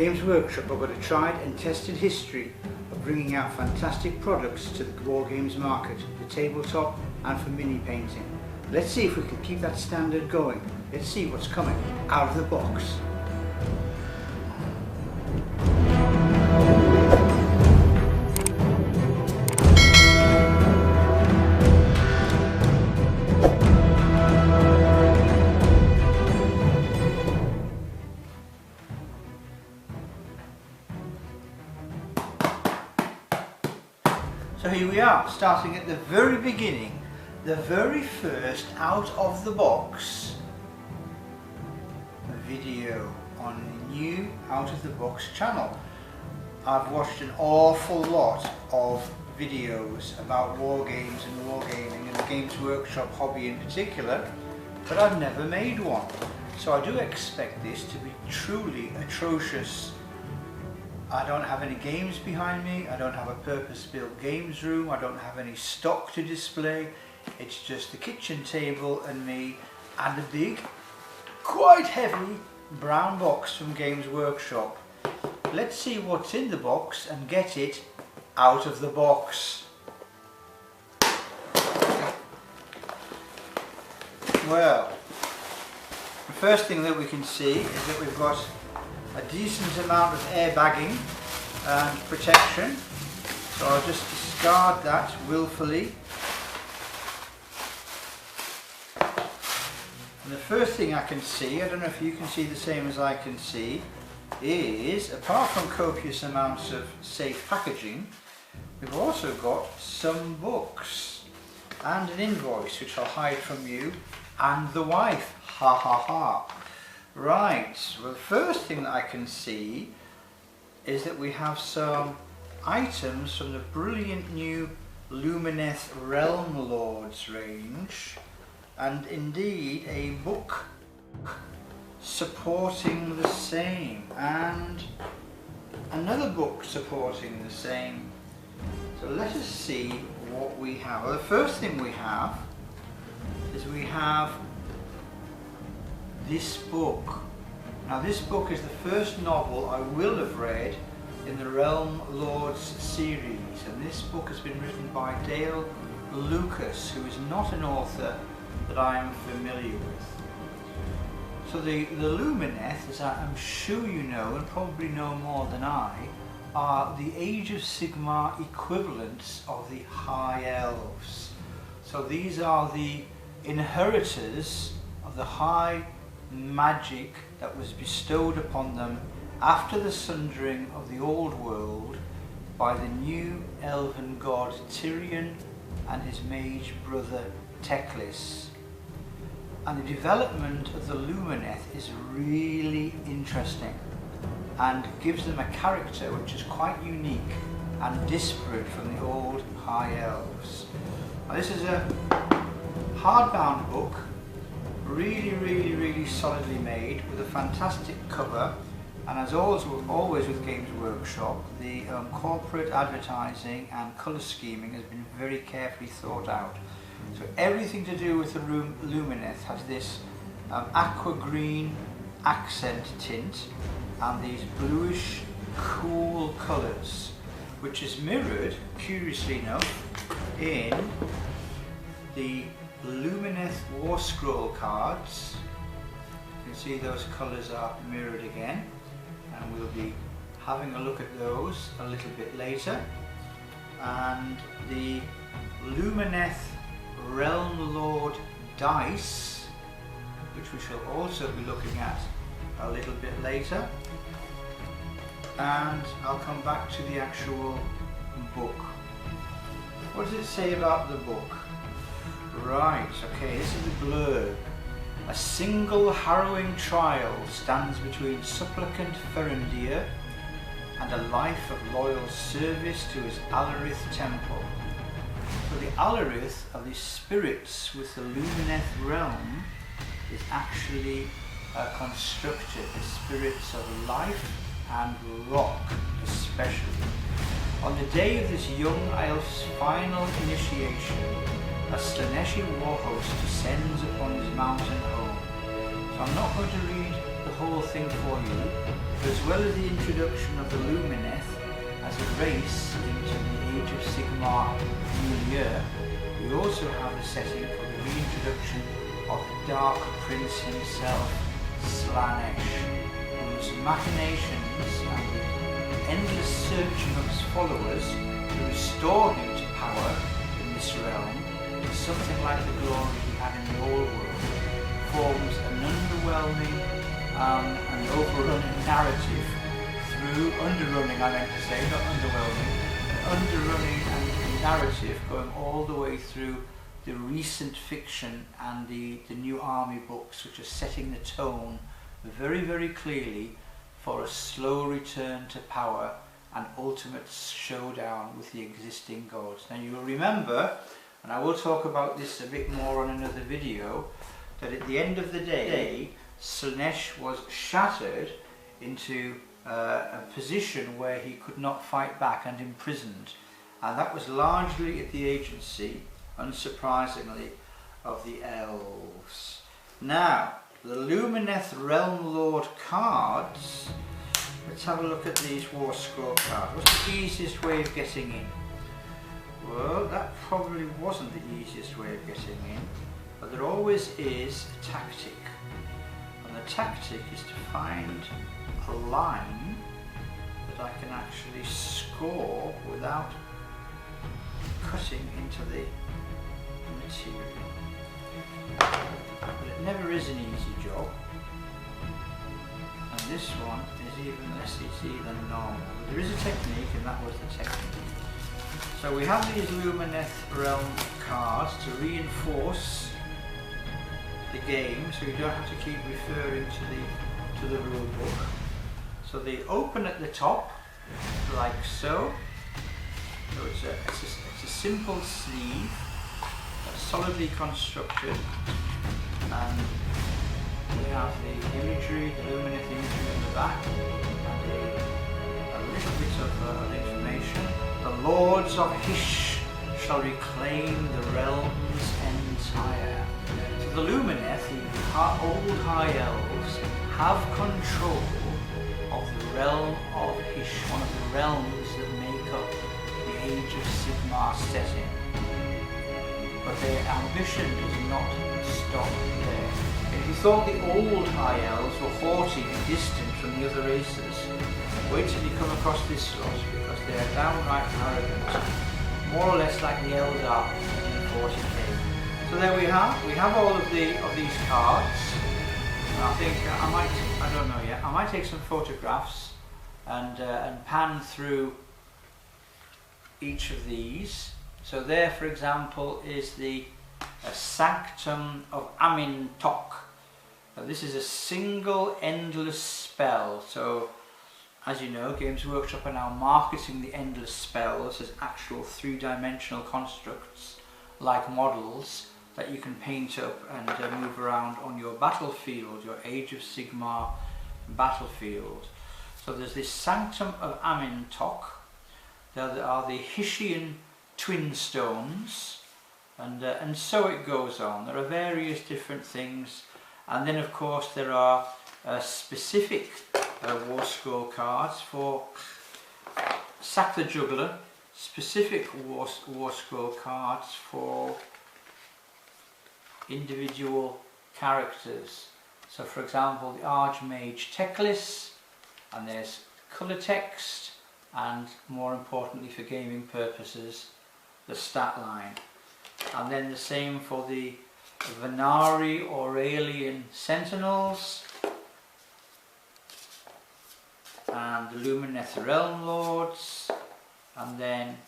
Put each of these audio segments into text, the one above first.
Games Workshop have got a tried and tested history of bringing out fantastic products to the war games market, for tabletop and for mini painting. Let's see if we can keep that standard going. Let's see what's coming out of the box. So here we are, starting at the very beginning, the very first out of the box video on the new Out of the Box channel. I've watched an awful lot of videos about war games and wargaming and the Games Workshop hobby in particular, but I've never made one. So I do expect this to be truly atrocious. I don't have any games behind me, I don't have a purpose-built games room, I don't have any stock to display. It's just the kitchen table and me and a big, quite heavy brown box from Games Workshop. Let's see what's in the box and get it out of the box. Well, the first thing that we can see is that we've got a decent amount of airbagging and protection, so I'll just discard that willfully. And the first thing I can see, I don't know if you can see the same as I can see, is apart from copious amounts of safe packaging, we've also got some books and an invoice which I'll hide from you and the wife. Ha ha ha. Right, well the first thing that I can see is that we have some items from the brilliant new Lumineth Realm Lords range, and indeed a book supporting the same and another book supporting the same. So let us see what we have. Well, the first thing we have is we have this book. Now this book is the first novel I will have read in the Realm Lords series, and this book has been written by Dale Lucas, who is not an author that I am familiar with. So the Lumineth, as I'm sure you know and probably know more than I, are the Age of Sigmar equivalents of the High Elves. So these are the inheritors of the high magic that was bestowed upon them after the sundering of the old world by the new elven god Tyrion and his mage brother Teclis. And the development of the Lumineth is really interesting and gives them a character which is quite unique and disparate from the old High Elves. Now this is a hardbound book, really solidly made, with a fantastic cover, and as always with Games Workshop, the corporate advertising and colour scheming has been very carefully thought out. So everything to do with the Lumineth has this aqua green accent tint and these bluish cool colours, which is mirrored, curiously enough, in the Lumineth War Scroll cards. You can see those colours are mirrored again, and we'll be having a look at those a little bit later. And the Lumineth Realm Lord dice, which we shall also be looking at a little bit later. And I'll come back to the actual book. What does it say about the book? Right, okay, this is the blurb. A single harrowing trial stands between supplicant Ferendir and a life of loyal service to his Alarith temple. So the Alarith are the spirits with the Lumineth realm is actually constructed, the spirits of life and rock especially. On the day of this young elf's final initiation, a Slaaneshi war host descends upon his mountain home. So I'm not going to read the whole thing for you, but well as the introduction of the Lumineth as a race into the Age of Sigmar New Year, we also have the setting for the reintroduction of the Dark Prince himself, Slaanesh, whose machinations and the endless searching of his followers to restore him to power in this realm, something like the glory he had in the old world, forms an underwhelming and overrunning narrative through, underrunning I meant to say, not underwhelming, underrunning and narrative going all the way through the recent fiction and the new army books, which are setting the tone very, very clearly for a slow return to power and ultimate showdown with the existing gods. Now you will remember, and I will talk about this a bit more on another video, that at the end of the day, Slaanesh was shattered into a position where he could not fight back and imprisoned. And that was largely at the agency, unsurprisingly, of the elves. Now, the Lumineth Realm Lord cards, let's have a look at these War Scroll cards. What's the easiest way of getting in? Well, that probably wasn't the easiest way of getting in, but there always is a tactic. And the tactic is to find a line that I can actually score without cutting into the material. But it never is an easy job. And this one is even less easy than normal. But there is a technique, and that was the technique. So we have these Lumineth Realm cards to reinforce the game, so you don't have to keep referring to the rule book. So they open at the top, like so. So it's a simple sleeve that's solidly constructed, and we have the imagery, the Lumineth imagery in the back, and a little bit of information. The Lords of Hysh shall reclaim the realm's entire. So the Lumineth, the old High Elves, have control of the realm of Hysh, one of the realms that make up the Age of Sigmar setting. But their ambition does not stop there. If you thought the old High Elves were haughty and distant from the other races, wait till you come across this lot, because they are downright arrogant, more or less like the elves are in 40k. So there we have all of these cards. And I think I don't know yet, I might take some photographs and pan through each of these. So there, for example, is the Sanctum of Amin-Tok. Now, this is a single endless spell. So, as you know, Games Workshop are now marketing the endless spells as actual three-dimensional constructs, like models that you can paint up and move around on your battlefield, your Age of Sigmar battlefield. So there's this Sanctum of Amin-Tok. There are the Hyshian twin stones, and so it goes on. There are various different things, and then of course there are specific War Scroll cards for Sack the Juggler, specific War Scroll cards for individual characters. So for example, the Archmage Teclis, and there's colour text, and more importantly for gaming purposes, the stat line. And then the same for the Venari Aurelian Sentinels, and the Lumineth Realm Lords, and then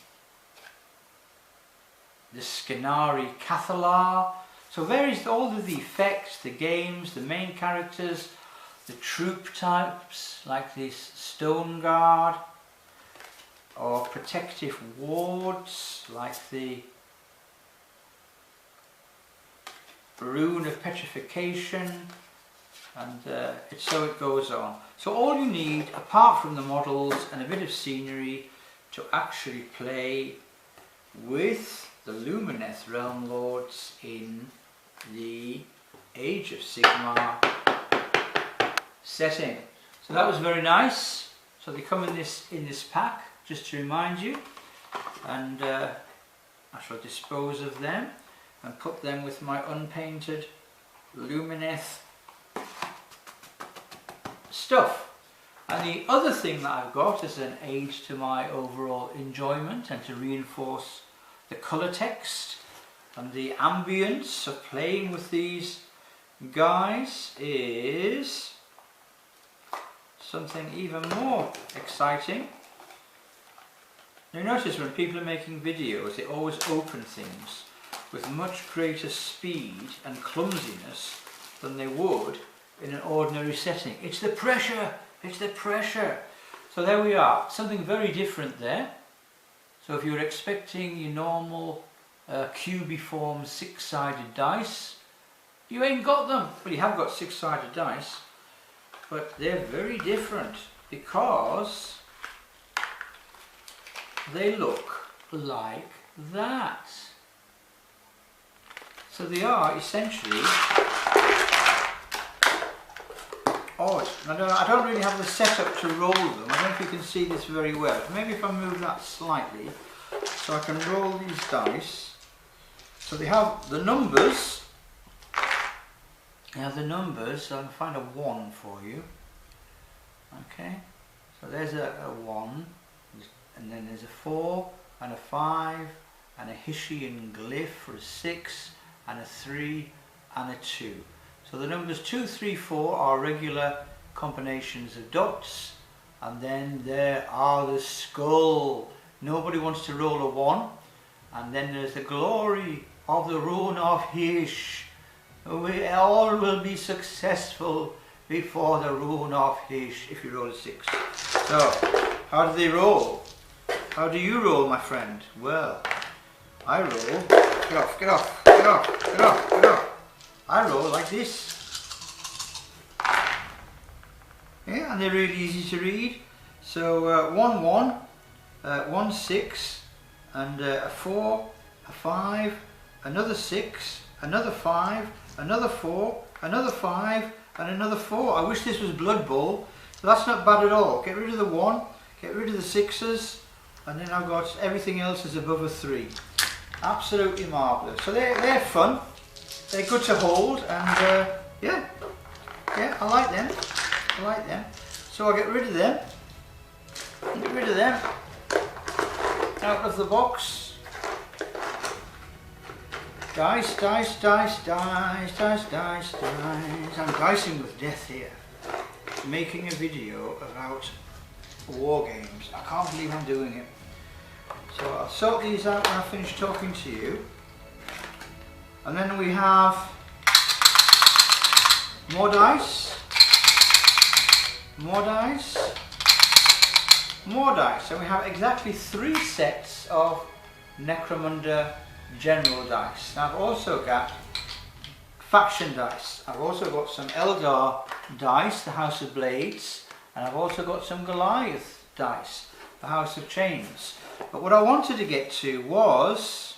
the Skinari Cathalar. So various, all of the effects, the games, the main characters, the troop types like the Stone Guard, or protective wards like the Rune of Petrification, and so it goes on. So all you need, apart from the models and a bit of scenery, to actually play with the Lumineth Realm Lords in the Age of Sigmar setting. So that was very nice. So they come in this pack, just to remind you, and I shall dispose of them and put them with my unpainted Lumineth stuff. And the other thing that I've got as an aid to my overall enjoyment and to reinforce the colour text and the ambience of playing with these guys is something even more exciting. You notice when people are making videos, they always open things with much greater speed and clumsiness than they would in an ordinary setting. It's the pressure, it's the pressure. So there we are, something very different there. So if you're expecting your normal cubiform six-sided dice, you ain't got them. Well, you have got six-sided dice, but they're very different because they look like that. So they are essentially odd. I don't really have the setup to roll them. I don't know if you can see this very well. Maybe if I move that slightly so I can roll these dice. So they have the numbers. They have the numbers, so I can find a 1 for you. Okay, so there's a 1, and then there's a 4 and a 5 and a Hessian glyph for a 6 and a 3 and a 2. So the numbers 2, 3, 4 are regular combinations of dots, and then there are the skull. Nobody wants to roll a 1, and then there's the glory of the rune of Hish. We all will be successful before the rune of Hish if you roll a 6. So, how do they roll? How do you roll, my friend? Well, I roll, get off, get off, get off, get off, get off. I roll like this. Yeah, and they're really easy to read. So 1, 1, 1, 6, and a 4, a 5, another 6, another 5, another 4, another 5, and another 4. I wish this was Blood Bowl, so that's not bad at all. Get rid of the 1, get rid of the 6s, and then I've got everything else is above a 3. Absolutely marvellous. So they're fun, they're good to hold, and yeah, I like them. I like them. So I'll get rid of them. Get rid of them out of the box. Dice, dice, dice, dice, dice, dice, dice. I'm dicing with death here. Making a video about war games. I can't believe I'm doing it. So I'll sort these out when I finish talking to you. And then we have more dice, more dice, more dice. So we have exactly 3 sets of Necromunda general dice. Now I've also got faction dice. I've also got some Eldar dice, the House of Blades, and I've also got some Goliath dice, the House of Chains. But what I wanted to get to was,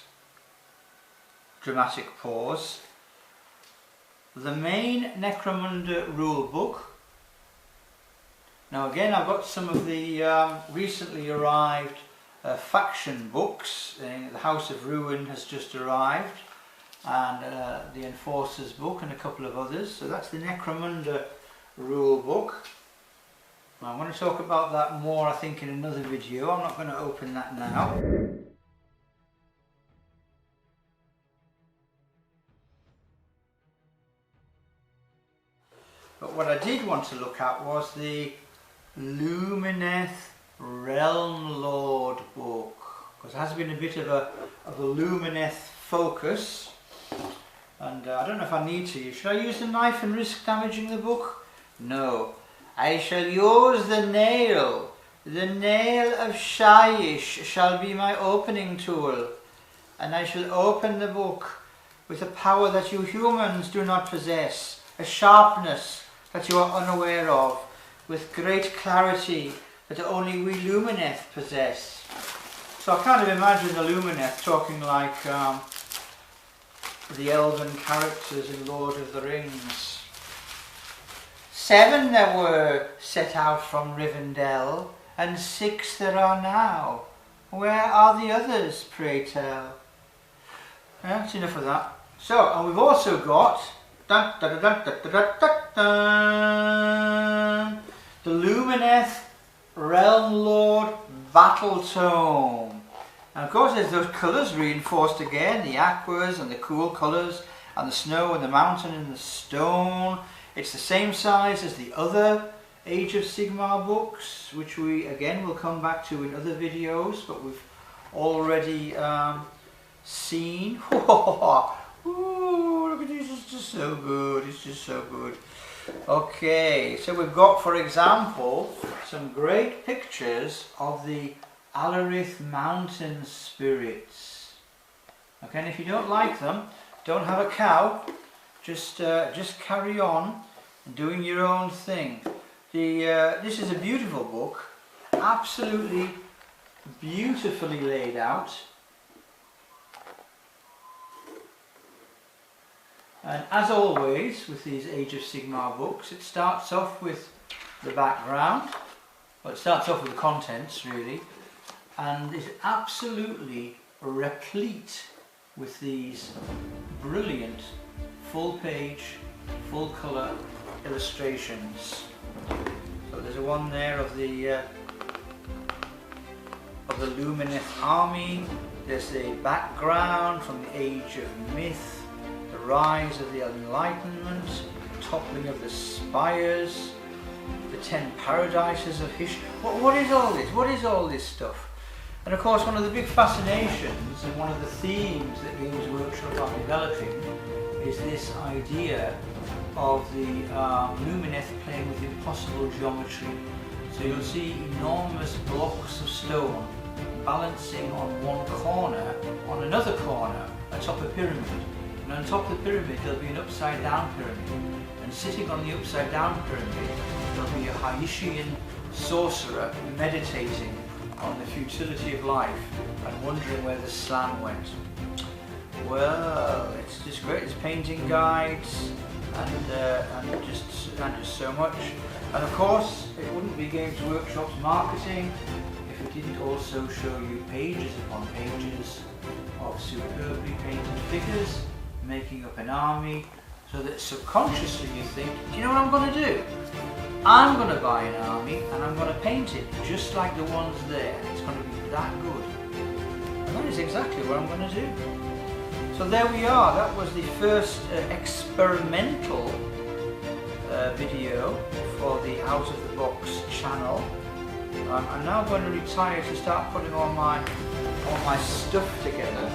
dramatic pause, the main Necromunda rule book. Now again, I've got some of the recently arrived faction books. The House of Ruin has just arrived, and the Enforcer's book and a couple of others. So that's the Necromunda rule book. I'm going to talk about that more, I think, in another video. I'm not going to open that now. But what I did want to look at was the Lumineth Realm Lord book, because it has been a bit of a Lumineth focus, and I don't know if I need to. Should I use the knife and risk damaging the book? No. I shall use the nail. The nail of Shyish shall be my opening tool, and I shall open the book with a power that you humans do not possess, a sharpness that you are unaware of, with great clarity that only we Lumineth possess. So I kind of imagine the Lumineth talking like the elven characters in Lord of the Rings. 7 there were set out from Rivendell, and 6 there are now. Where are the others, pray tell? That's enough of that. So, and we've also got dun, dun, dun, dun, dun, dun, dun, dun, the Lumineth Realm Lord Battle Tome. And of course there's those colours reinforced again, the aquas and the cool colours, and the snow and the mountain and the stone. It's the same size as the other Age of Sigmar books, which we again will come back to in other videos, but we've already seen. Ooh, look at this, it's just so good, it's just so good. Okay, so we've got, for example, some great pictures of the Alarith Mountain Spirits. Okay, and if you don't like them, don't have a cow, just carry on doing your own thing. This is a beautiful book, absolutely beautifully laid out. And as always with these Age of Sigmar books, it starts off with the background, well, it starts off with the contents really, and is absolutely replete with these brilliant full page, full colour illustrations. So there's a one there of the Lumineth army. There's the background from the Age of Myth, the rise of the Enlightenment, toppling of the spires, the 10 paradises of history. What is all this? What is all this stuff? And of course one of the big fascinations and one of the themes that Games Workshop are developing is this idea of the Lumineth playing with impossible geometry. So you'll see enormous blocks of stone balancing on one corner on another corner atop a pyramid. And on top of the pyramid there'll be an upside down pyramid. And sitting on the upside down pyramid there'll be a Haitian sorcerer meditating on the futility of life and wondering where the slam went. Well, it's just great. It's painting guides and just so much. And of course, it wouldn't be Games Workshop's marketing if it didn't also show you pages upon pages of superbly painted figures making up an army, so that subconsciously you think, do you know what I'm going to do? I'm going to buy an army and I'm going to paint it just like the ones there. It's going to be that good. And that is exactly what I'm going to do. So there we are. That was the first experimental video for the Out of the Box channel. I'm now going to retire to start putting all my stuff together.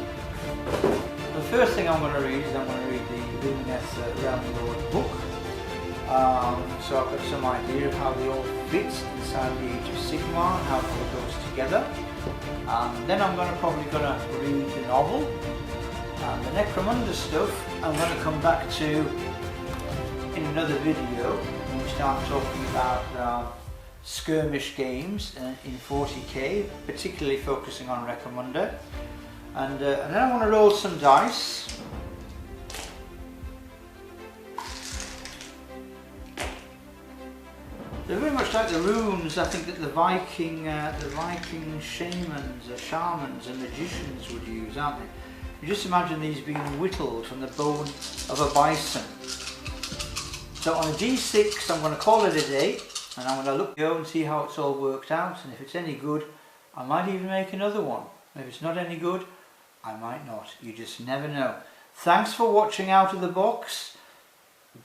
The first thing I'm going to read is the Lumineth Realm Lord book. So I've got some idea of how they all fit inside the Age of Sigmar and how it all goes together. Then I'm probably going to read the novel. And the Necromunda stuff I'm going to come back to in another video when we start talking about skirmish games in 40k, particularly focusing on Necromunda. And then I want to roll some dice. They're very much like the runes I think that the Viking shamans and magicians would use, aren't they? You just imagine these being whittled from the bone of a bison. So on a D6 I'm going to call it a day, and I'm going to go and see how it's all worked out, and if it's any good I might even make another one. If it's not any good I might not. You just never know. Thanks for watching Out of the Box.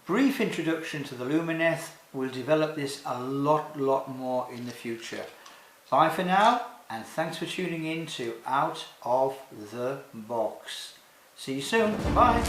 Brief introduction to the Lumineth. We'll develop this a lot more in the future. Bye for now, and thanks for tuning in to Out of the Box. See you soon. Bye.